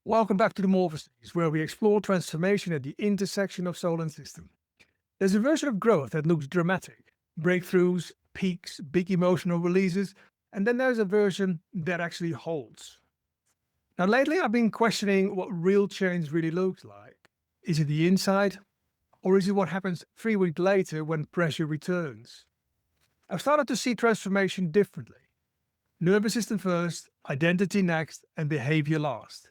Welcome back to the Morphosis, where we explore transformation at the intersection of soul and system. There's a version of growth that looks dramatic, breakthroughs, peaks, big emotional releases, and then there's a version that actually holds. Now, lately I've been questioning what real change really looks like. Is it the inside, or is it what happens 3 weeks later when pressure returns? I've started to see transformation differently. Nervous system first, identity next, and behavior last.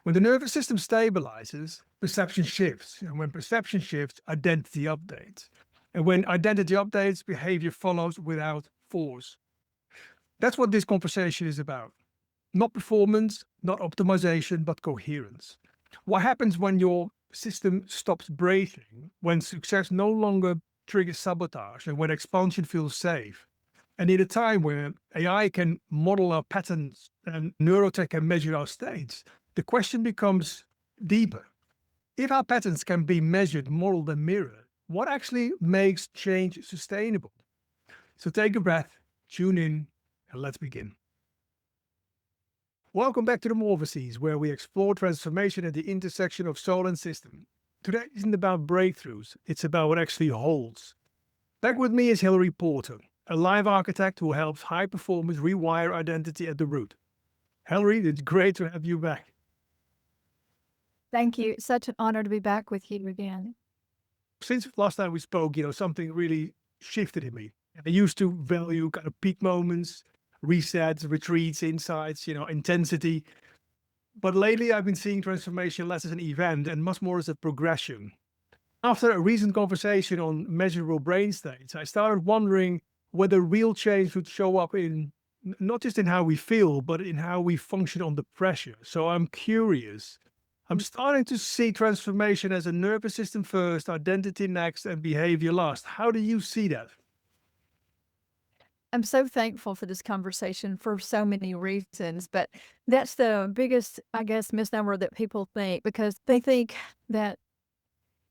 When the nervous system stabilizes, perception shifts. And when perception shifts, identity updates. And when identity updates, behavior follows without force. That's what this conversation is about. Not performance, not optimization, but coherence. What happens when your system stops breathing, when success no longer triggers sabotage, and when expansion feels safe? And in a time where AI can model our patterns and neurotech can measure our states, the question becomes deeper. If our patterns can be measured, modeled, and mirrored, what actually makes change sustainable? So take a breath, tune in, and let's begin. Welcome back to the Morphosis, where we explore transformation at the intersection of soul and system. Today isn't about breakthroughs, it's about what actually holds. Back with me is Hilary Porta, a life architect who helps high performers rewire identity at the root. Hilary, it's great to have you back. Thank you. It's such an honor to be back with you again. Since last time we spoke, something really shifted in me. I used to value kind of peak moments, resets, retreats, insights, intensity. But lately I've been seeing transformation less as an event and much more as a progression. After a recent conversation on measurable brain states, I started wondering whether real change would show up in not just in how we feel, but in how we function under pressure. So I'm curious. I'm starting to see transformation as a nervous system first, identity next, and behavior last. How do you see that? I'm so thankful for this conversation for so many reasons, but that's the biggest, I guess, misnomer that people think because they think that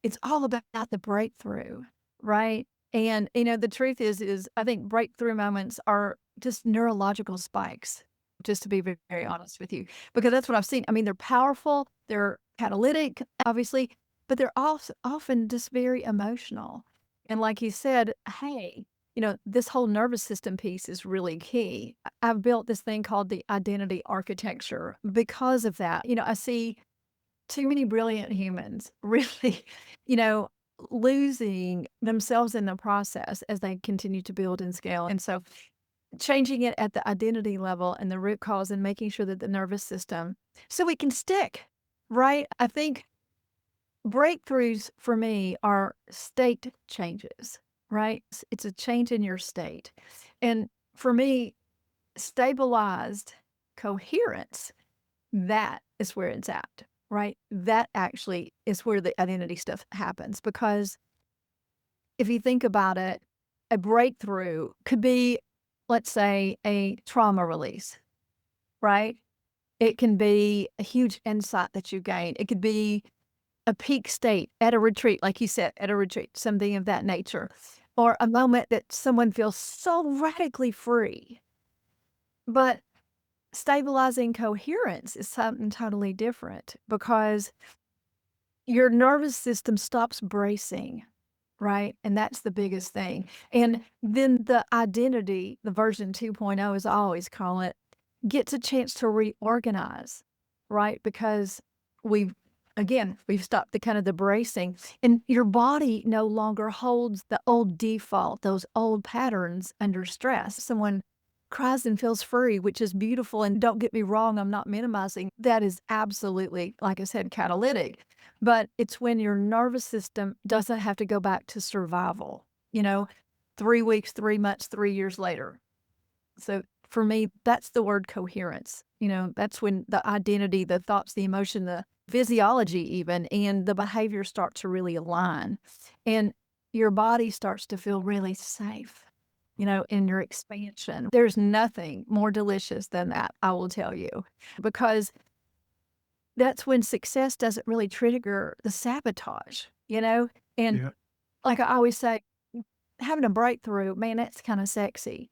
it's all about the breakthrough, right? And the truth is I think breakthrough moments are just neurological spikes, just to be very honest with you, because that's what I've seen. I mean, they're powerful, they're catalytic, obviously, but they're also often just very emotional. And like you said, hey, this whole nervous system piece is really key. I've built this thing called the identity architecture because of that. I see too many brilliant humans really, you know, losing themselves in the process as they continue to build and scale. And so changing it at the identity level and the root cause and making sure that the nervous system so it can stick, right? I think breakthroughs for me are state changes, right? It's a change in your state. And for me, stabilized coherence, that is where it's at, right? That actually is where the identity stuff happens. Because if you think about it, a breakthrough could be, let's say, a trauma release, right? It can be a huge insight that you gain. It could be a peak state at a retreat, like you said, at a retreat, something of that nature, or a moment that someone feels so radically free. But stabilizing coherence is something totally different because your nervous system stops bracing, right? And that's the biggest thing. And then the identity, the version 2.0, as I always call it, gets a chance to reorganize, right? Because we've stopped the kind of the bracing and your body no longer holds the old default, those old patterns under stress. Someone cries and feels free, which is beautiful. And don't get me wrong, I'm not minimizing. That is absolutely, like I said, catalytic. But it's when your nervous system doesn't have to go back to survival, 3 weeks, 3 months, 3 years later. So for me, that's the word coherence. That's when the identity, the thoughts, the emotion, the physiology even, and the behavior start to really align. And your body starts to feel really safe, in your expansion. There's nothing more delicious than that, I will tell you, because that's when success doesn't really trigger the sabotage, And Yeah. like I always say, having a breakthrough, man, that's kind of sexy.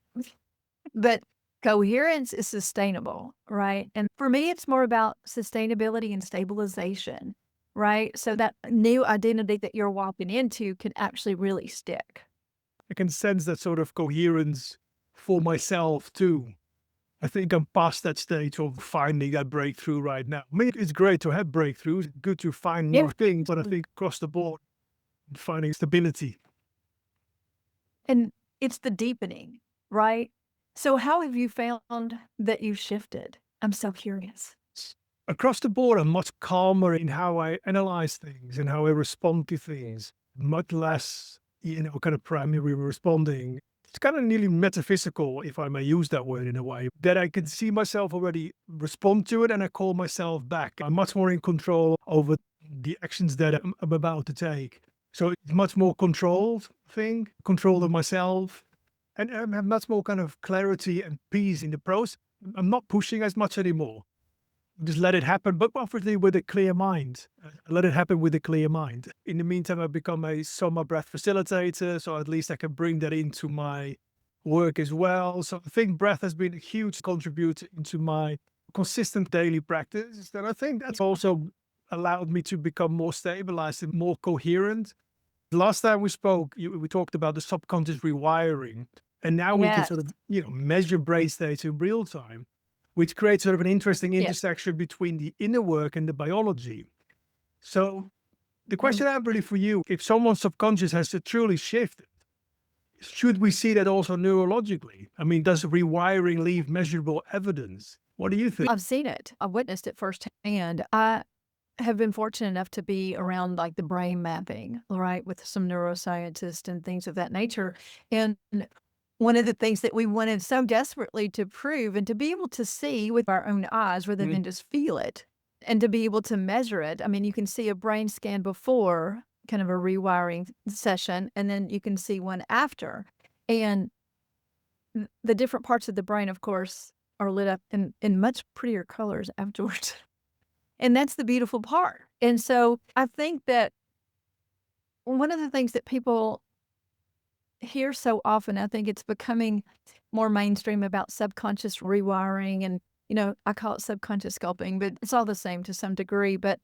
But Coherence is sustainable, right? And for me, it's more about sustainability and stabilization, right? So that new identity that you're walking into can actually really stick. I can sense that sort of coherence for myself too. I think I'm past that stage of finding that breakthrough right now. I mean, it's great to have breakthroughs, good to find Yeah. more things, but I think across the board, finding stability. And it's the deepening, right? So how have you found that you shifted? I'm so curious. Across the board, I'm much calmer in how I analyze things and how I respond to things, much less, kind of primary responding. It's kind of nearly metaphysical, if I may use that word in a way, that I can see myself already respond to it and I call myself back. I'm much more in control over the actions that I'm about to take. So it's much more controlled thing, control of myself, and I have much more kind of clarity and peace in the process. I'm not pushing as much anymore. Just let it happen, but obviously with a clear mind. Let it happen with a clear mind. In the meantime, I've become a soma breath facilitator, so at least I can bring that into my work as well. So I think breath has been a huge contributor into my consistent daily practice. And I think that's also allowed me to become more stabilized and more coherent. Last time we spoke, we talked about the subconscious rewiring, and now we can Yes. sort of, measure brain states in real time, which creates sort of an interesting Yes. intersection between the inner work and the biology. So the question I have really for you, if someone's subconscious has to truly shifted, should we see that also neurologically? I mean, does rewiring leave measurable evidence? What do you think? I've seen it. I've witnessed it firsthand. I have been fortunate enough to be around like the brain mapping, right, with some neuroscientists and things of that nature. And one of the things that we wanted so desperately to prove and to be able to see with our own eyes rather than just feel it and to be able to measure it. I mean, you can see a brain scan before kind of a rewiring session, and then you can see one after. And the different parts of the brain, of course, are lit up in much prettier colors afterwards. And that's the beautiful part. And so I think that one of the things that people hear so often, I think it's becoming more mainstream about subconscious rewiring and, I call it subconscious sculpting, but it's all the same to some degree. But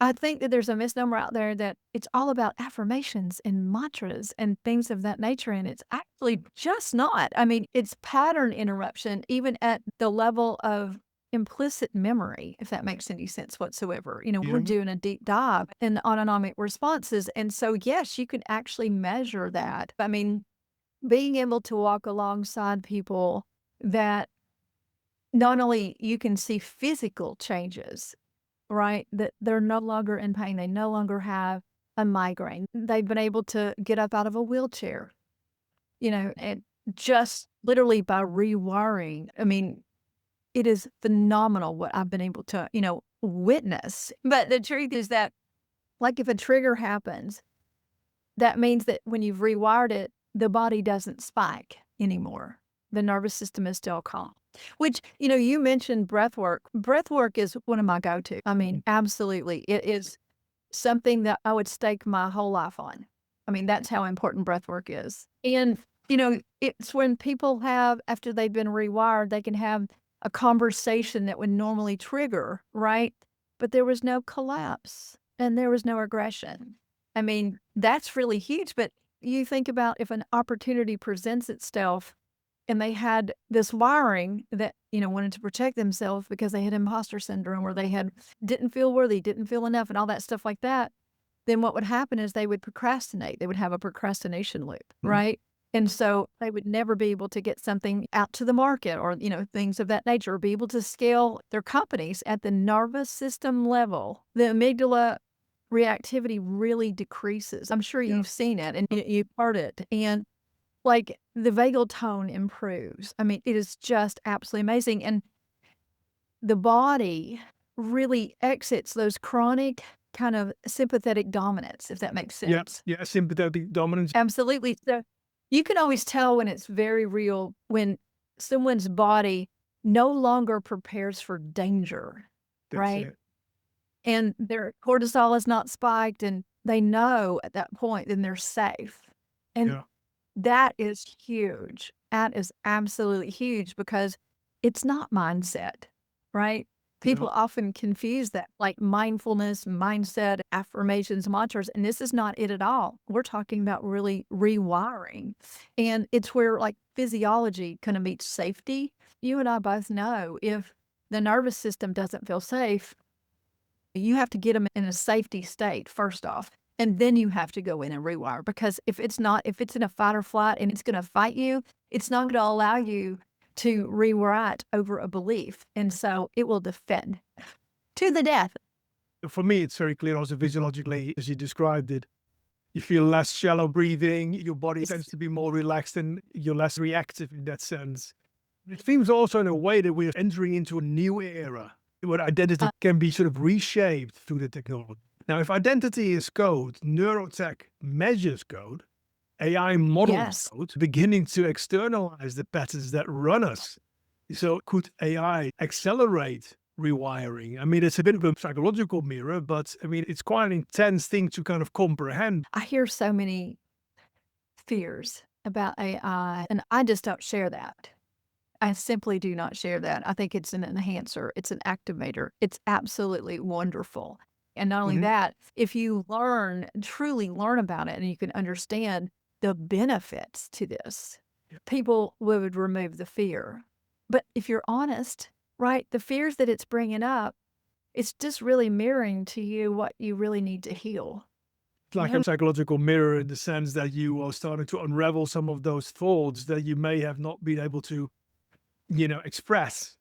I think that there's a misnomer out there that it's all about affirmations and mantras and things of that nature. And it's actually just not. I mean, it's pattern interruption, even at the level of implicit memory, if that makes any sense whatsoever. We're doing a deep dive in autonomic responses. And so, yes, you can actually measure that. I mean, being able to walk alongside people that not only you can see physical changes, right? That they're no longer in pain. They no longer have a migraine. They've been able to get up out of a wheelchair, and just literally by rewiring. I mean, it is phenomenal what I've been able to, witness. But the truth is that, like, if a trigger happens, that means that when you've rewired it, the body doesn't spike anymore. The nervous system is still calm. Which, you mentioned breath work. Breath work is one of my go-to. I mean, absolutely. It is something that I would stake my whole life on. I mean, that's how important breath work is. And, it's when people have, after they've been rewired, they can have a conversation that would normally trigger, right? But there was no collapse and there was no aggression. I mean, that's really huge. But you think about if an opportunity presents itself and they had this wiring that, wanted to protect themselves because they had imposter syndrome or they didn't feel worthy, didn't feel enough and all that stuff like that, then what would happen is they would procrastinate. They would have a procrastination loop, right? And so they would never be able to get something out to the market or, things of that nature, or be able to scale their companies at the nervous system level. The amygdala reactivity really decreases. I'm sure you've seen it and you've heard it. And like the vagal tone improves. I mean, it is just absolutely amazing. And the body really exits those chronic kind of sympathetic dominance, if that makes sense. Yeah, sympathetic dominance. Absolutely. So you can always tell when it's very real when someone's body no longer prepares for danger, That's right? it. And their cortisol is not spiked and they know at that point then they're safe. And Yeah. that is huge. That is absolutely huge because It's not mindset, right? People often confuse that, like mindfulness, mindset, affirmations, mantras, and this is not it at all. We're talking about really rewiring. And it's where like physiology kind of meets safety. You and I both know if the nervous system doesn't feel safe, you have to get them in a safety state first off. And then you have to go in and rewire, because if it's in a fight or flight and it's going to fight you, it's not going to allow you to rewrite over a belief. And so it will defend to the death. For me, it's very clear also physiologically, as you described it. You feel less shallow breathing, your body tends to be more relaxed, and you're less reactive in that sense. It seems also in a way that we're entering into a new era where identity can be sort of reshaped through the technology. Now, if identity is code, neurotech measures code, AI models Yes. code, beginning to externalize the patterns that run us. So could AI accelerate rewiring? I mean, it's a bit of a psychological mirror, but I mean, it's quite an intense thing to kind of comprehend. I hear so many fears about AI, and I just don't share that. I simply do not share that. I think it's an enhancer, it's an activator. It's absolutely wonderful. And not only that, if you truly learn about it and you can understand the benefits to this, people would remove the fear. But if you're honest, right, the fears that it's bringing up, it's just really mirroring to you what you really need to heal. It's like a psychological mirror in the sense that you are starting to unravel some of those thoughts that you may have not been able to, express.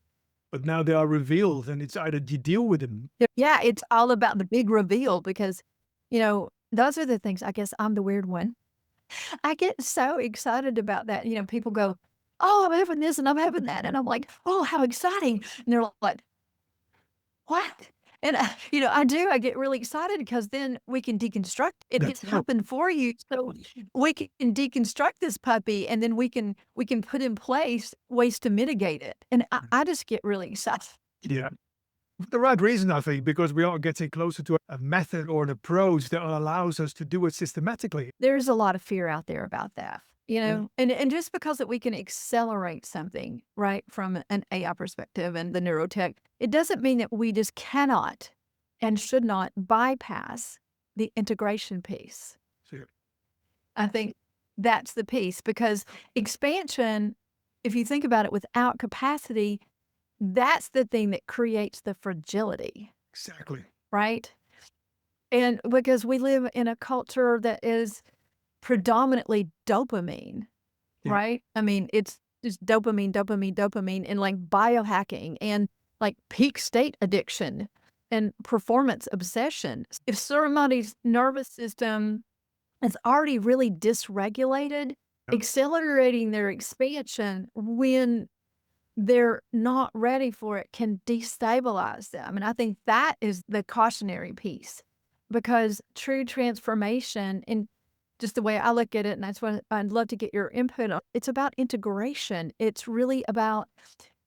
But now they are revealed, and it's either you deal with them. Yeah, it's all about the big reveal because, those are the things. I guess I'm the weird one. I get so excited about that. People go, "Oh, I'm having this and I'm having that." And I'm like, "Oh, how exciting." And they're like, "What?" And, I get really excited because then we can deconstruct it. That's It's right. happened for you. So we can deconstruct this puppy and then we can put in place ways to mitigate it. And I just get really excited. Yeah. For the right reason, I think, because we are getting closer to a method or an approach that allows us to do it systematically. There's a lot of fear out there about that, Yeah. and just because that we can accelerate something, right, from an AI perspective and the neurotech, it doesn't mean that we just cannot and should not bypass the integration piece. So, I think that's the piece because expansion, if you think about it without capacity, that's the thing that creates the fragility, exactly. right? And because we live in a culture that is predominantly dopamine, Yeah. right? I mean, it's just dopamine, dopamine, dopamine, and like biohacking and like peak state addiction and performance obsession. If somebody's nervous system is already really dysregulated, Yeah. accelerating their expansion when they're not ready for it can destabilize them. And I think that is the cautionary piece because true transformation, and just the way I look at it, and that's what I'd love to get your input on, it's about integration. It's really about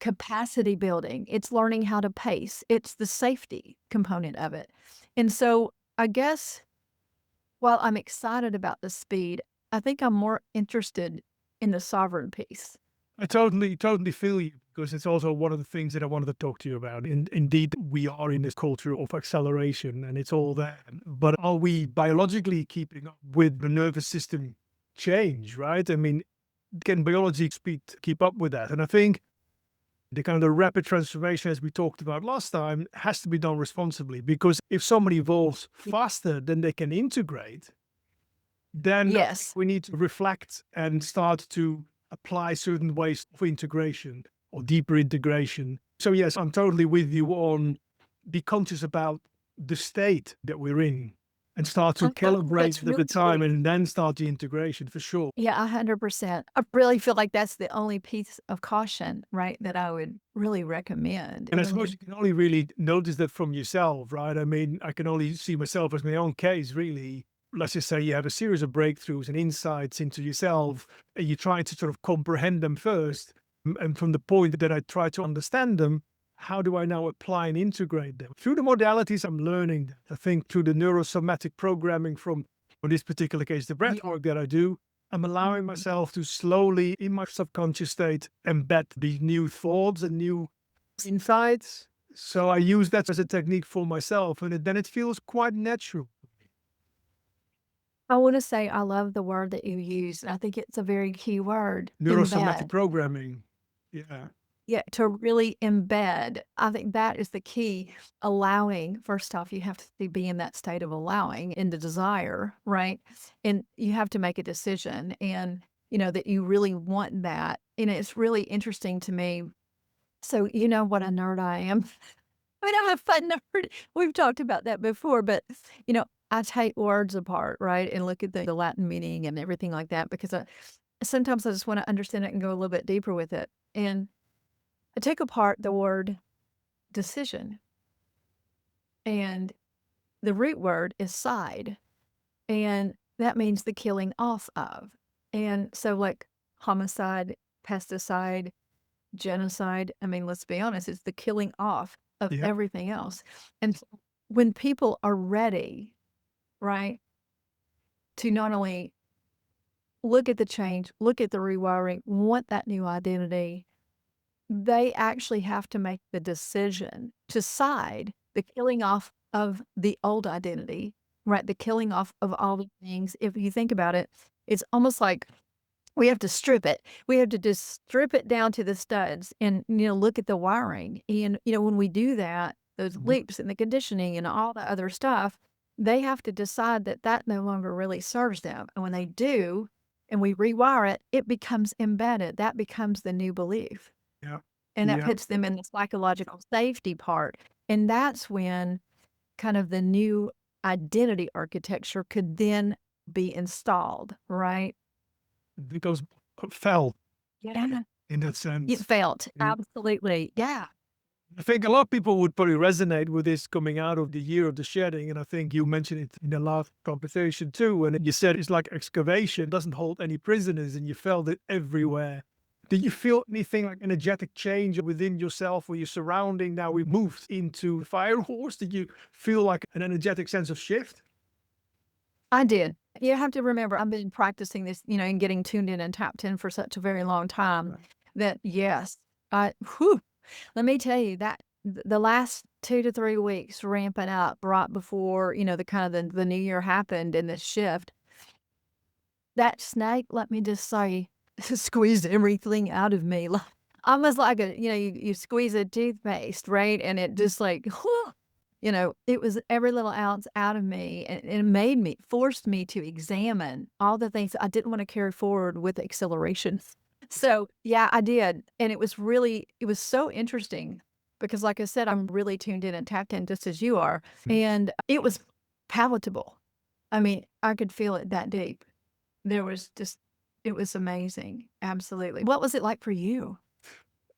capacity building. It's learning how to pace. It's the safety component of it. And so I guess while I'm excited about the speed, I think I'm more interested in the sovereign piece. I totally feel you because it's also one of the things that I wanted to talk to you about. Indeed, we are in this culture of acceleration and it's all there. But are we biologically keeping up with the nervous system change, right? I mean, can biology keep up with that? And I think the kind of rapid transformation, as we talked about last time, has to be done responsibly because if somebody evolves faster than they can integrate, then Yes. we need to reflect and start to apply certain ways of integration or deeper integration. So yes, I'm totally with you on be conscious about the state that we're in and start to Okay, calibrate that's it at the really time great. and then start the integration for sure. Yeah, 100%. I really feel like that's the only piece of caution, right, that I would really recommend. And I suppose you can only really notice that from yourself, right? I mean, I can only see myself as my own case, really. Let's just say you have a series of breakthroughs and insights into yourself, and you try to sort of comprehend them first. And from the point that I try to understand them, how do I now apply and integrate them? Through the modalities I'm learning, I think through the neurosomatic programming from, in this particular case, the breath work that I do, I'm allowing myself to slowly, in my subconscious state, embed these new thoughts and new insights. So I use that as a technique for myself, and then it feels quite natural. I want to say I love the word that you use. I think it's a very key word, Neurosomatic embed. programming. Yeah. Yeah, to really embed. I think that is the key. Allowing, first off, you have to be in that state of allowing in the desire, right? And you have to make a decision and, that you really want that. And it's really interesting to me. So, you know what a nerd I am. I mean, I'm a fun nerd. We've talked about that before, but, I take words apart, right? And look at the Latin meaning and everything like that because sometimes I just want to understand it and go a little bit deeper with it. And I took apart the word decision, and the root word is side, and that means the killing off of. And so, like homicide, pesticide, genocide, I mean, let's be honest, it's the killing off of Yeah. everything else. And when people are ready, right, to not only look at the change, look at the rewiring, want that new identity, they actually have to make the decision to side the killing off of the old identity, right? The killing off of all the things. If you think about it, it's almost like we have to strip it. We have to just strip it down to the studs and, look at the wiring. And, when we do that, those Mhm. leaps and the conditioning and all the other stuff, they have to decide that that no longer really serves them. And when they do, and we rewire it, it becomes embedded. That becomes the new belief. Yeah. And that Yeah. puts them in the psychological safety part. And that's when kind of the new identity architecture could then be installed, right? Because fell Yeah. in that It sense. felt. Yeah. Absolutely. Yeah. I think a lot of people would probably resonate with this coming out of the year of the shedding. And I think you mentioned it in the last conversation too. And you said it's like excavation, doesn't hold any prisoners, and you felt it everywhere. Did you feel anything like energetic change within yourself or your surrounding? Now we moved into fire horse. Did you feel like an energetic sense of shift? I did. You have to remember, I've been practicing this, and getting tuned in and tapped in for such a very long time Right. that, yes, whew, let me tell you that the last 2 to 3 weeks ramping up right before, the kind of the new year happened and the shift, that snake, let me just say, squeezed everything out of me. Almost like you squeeze a toothpaste, right? And it just like, it was every little ounce out of me and it forced me to examine all the things I didn't want to carry forward with acceleration. So, yeah, I did. And it was so interesting because, like I said, I'm really tuned in and tapped in just as you are. Mhm. And it was palatable. I mean, I could feel it that deep. There was just, it was amazing. Absolutely. What was it like for you?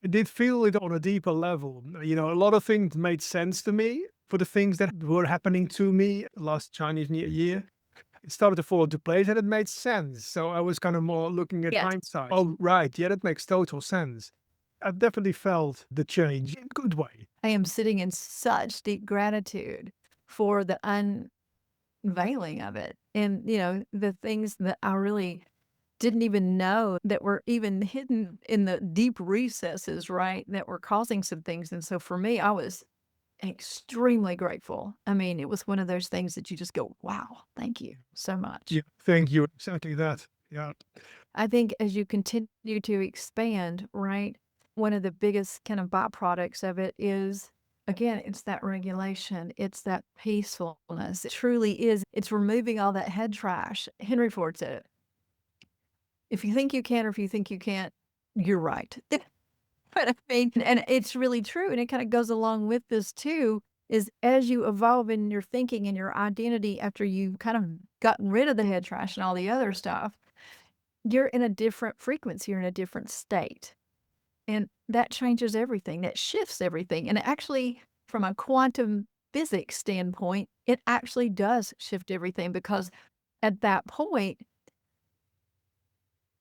I did feel it on a deeper level. A lot of things made sense to me for the things that were happening to me last Chinese New Year. It started to fall into place and it made sense. So I was kind of more looking at Yes. hindsight. Oh, right. Yeah, that makes total sense. I've definitely felt the change in a good way. I am sitting in such deep gratitude for the unveiling of it and, the things that I really didn't even know that were even hidden in the deep recesses, right? That were causing some things. And so for me, I was extremely grateful. I mean, it was one of those things that you just go, wow, thank you so much. Yeah, thank you. Exactly that. Yeah. I think as you continue to expand, right, one of the biggest kind of byproducts of it is, again, it's that regulation, it's that peacefulness. It truly is. It's removing all that head trash. Henry Ford said it. If you think you can or if you think you can't, you're right. But I mean, and it's really true. And it kind of goes along with this too, is as you evolve in your thinking and your identity after you've kind of gotten rid of the head trash and all the other stuff, you're in a different frequency, you're in a different state. And that changes everything, that shifts everything. And it actually, from a quantum physics standpoint, it actually does shift everything because at that point,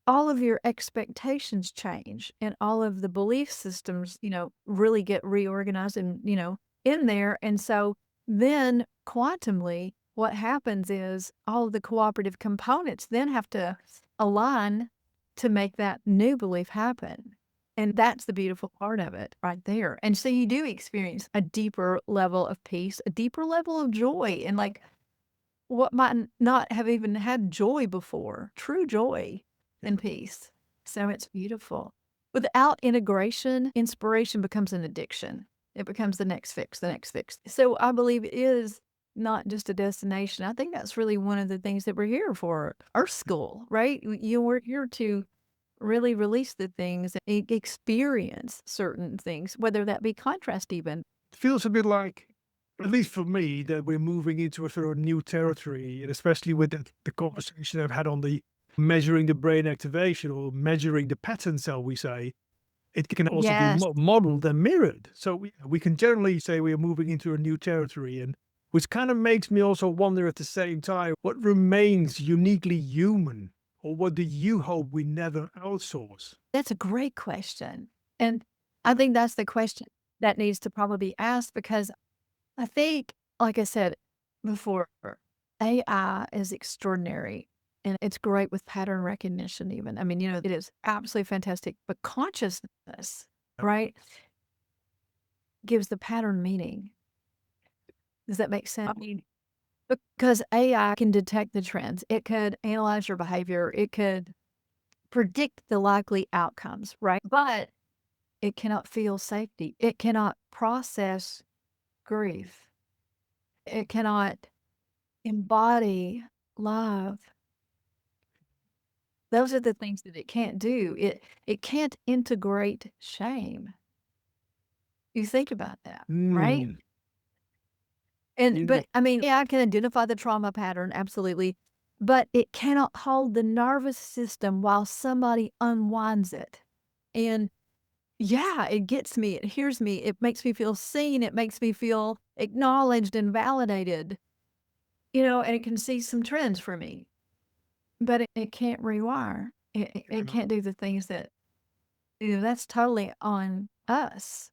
all of your expectations change and all of the belief systems, really get reorganized and, in there. And so then quantumly, what happens is all of the cooperative components then have to align to make that new belief happen. And that's the beautiful part of it right there. And so you do experience a deeper level of peace, a deeper level of joy, and like what might not have even had joy before, true joy and peace. So it's beautiful. Without integration, inspiration becomes an addiction. It becomes the next fix, the next fix. So I believe it is not just a destination. I think that's really one of the things that we're here for. Earth School, right? We're here to really release the things, experience certain things, whether that be contrast even. It feels a bit like, at least for me, that we're moving into a sort of new territory, and especially with the conversation I've had on the measuring the brain activation or measuring the pattern, shall we say, it can also be Yes. modeled and mirrored. So we can generally say we are moving into a new territory, and which kind of makes me also wonder at the same time, what remains uniquely human, or what do you hope we never outsource? That's a great question. And I think that's the question that needs to probably be asked because I think, like I said before, AI is extraordinary and it's great with pattern recognition, even. I mean, it is absolutely fantastic. But consciousness, right, gives the pattern meaning. Does that make sense? I mean, because AI can detect the trends, it could analyze your behavior, it could predict the likely outcomes, right? But it cannot feel safety. It cannot process grief. It cannot embody love. Those are the things that it can't do. It can't integrate shame. You think about that, right? Mm. But I mean, yeah, I can identify the trauma pattern, absolutely, but it cannot hold the nervous system while somebody unwinds it. And yeah, it gets me, it hears me, it makes me feel seen, it makes me feel acknowledged and validated, and it can see some trends for me, but it can't rewire. It can't do the things that, that's totally on us.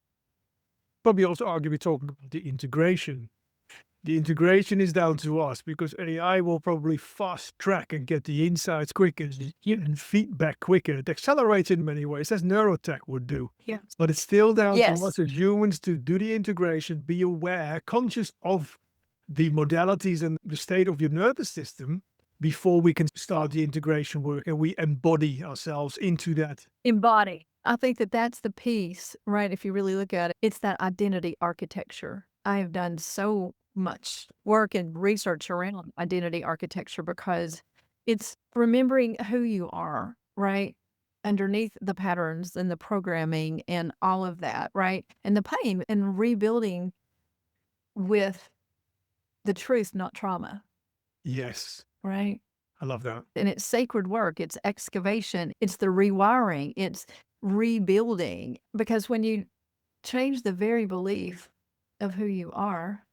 Probably also arguably talking about the integration. The integration is down to us because AI will probably fast track and get the insights quicker and feedback quicker. It accelerates in many ways, as neurotech would do. Yeah. But it's still down to Yes. us as humans to do the integration, be aware, conscious of the modalities and the state of your nervous system before we can start the integration work and we embody ourselves into that. Embody. I think that that's the piece, right? If you really look at it, it's that identity architecture. I have done so much work and research around identity architecture because it's remembering who you are, right? Underneath the patterns and the programming and all of that, right? And the pain and rebuilding with the truth, not trauma, Yes, right? I love that. And it's sacred work, it's excavation, it's the rewiring, it's rebuilding. Because when you change the very belief of who you are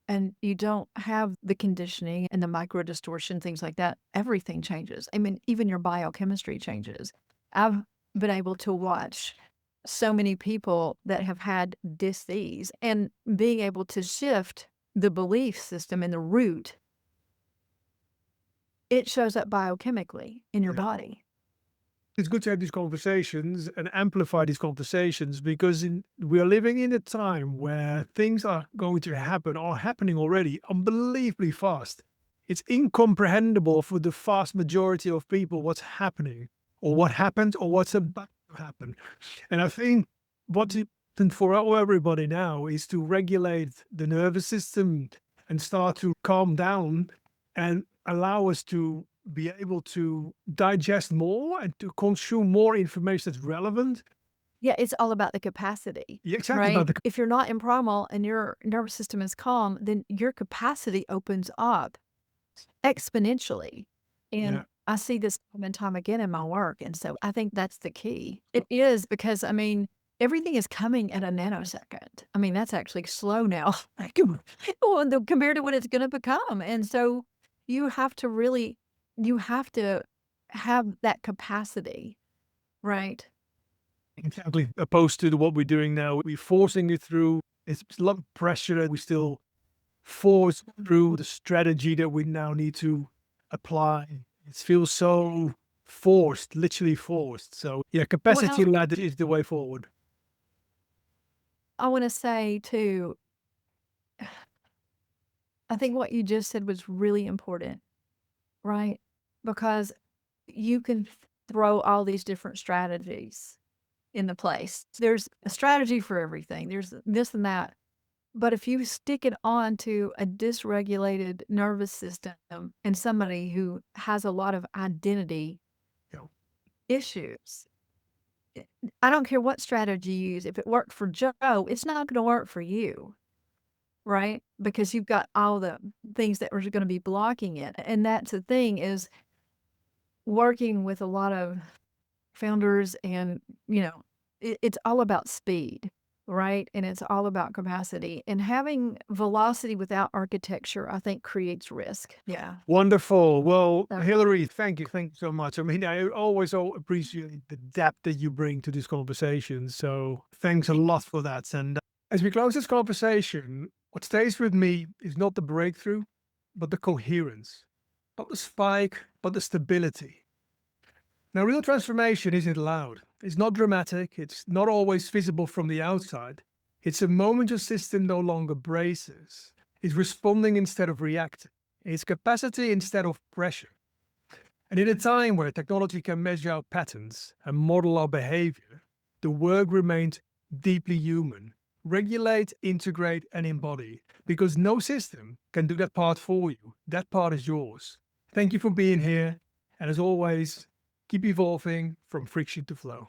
and you don't have the conditioning and the micro distortion, things like that, everything changes. I mean, even your biochemistry changes. I've been able to watch so many people that have had dis-ease and being able to shift the belief system and the root, it shows up biochemically in your body. It's good to have these conversations and amplify these conversations because we are living in a time where things are going to happen or happening already unbelievably fast. It's incomprehensible for the vast majority of people what's happening or what happened or what's about to happen. And I think what's important for everybody now is to regulate the nervous system and start to calm down and allow us to be able to digest more and to consume more information that's relevant. Yeah, it's all about the capacity, Yeah, exactly. right? About the, If you're not in primal and your nervous system is calm, then your capacity opens up exponentially. And yeah. I see this time and time again in my work. And so I think that's the key. It is because, I mean, everything is coming at a nanosecond. I mean, that's actually slow now compared to what it's going to become. And so you have to really, you have to have that capacity, right? Exactly. Opposed to what we're doing now, we're forcing it through. It's a lot of pressure and we still force through the strategy that we now need to apply. It feels so forced, literally forced. So yeah, capacity Well, led is the way forward. I want to say too, I think what you just said was really important, right? Because you can throw all these different strategies in the place. There's a strategy for everything. There's this and that. But if you stick it on to a dysregulated nervous system and somebody who has a lot of identity You know, issues, I don't care what strategy you use. If it worked for Joe, it's not going to work for you, right? Because you've got all the things that are going to be blocking it. And that's the thing is working with a lot of founders and, it's all about speed, right? And it's all about capacity. And having velocity without architecture, I think creates risk. Yeah. wonderful. Well, So Hilary, thank you. Thank you so much. I mean, I always appreciate the depth that you bring to this conversation. So thanks a lot for that. And as we close this conversation, what stays with me is not the breakthrough, but the coherence. Not the spike, but the stability. Now, real transformation isn't loud. It's not dramatic. It's not always visible from the outside. It's a moment your system no longer braces. It's responding instead of reacting. It's capacity instead of pressure. And in a time where technology can measure our patterns and model our behavior, the work remains deeply human. Regulate, integrate, and embody, because no system can do that part for you. That part is yours. Thank you for being here. And as always, keep evolving from friction to flow.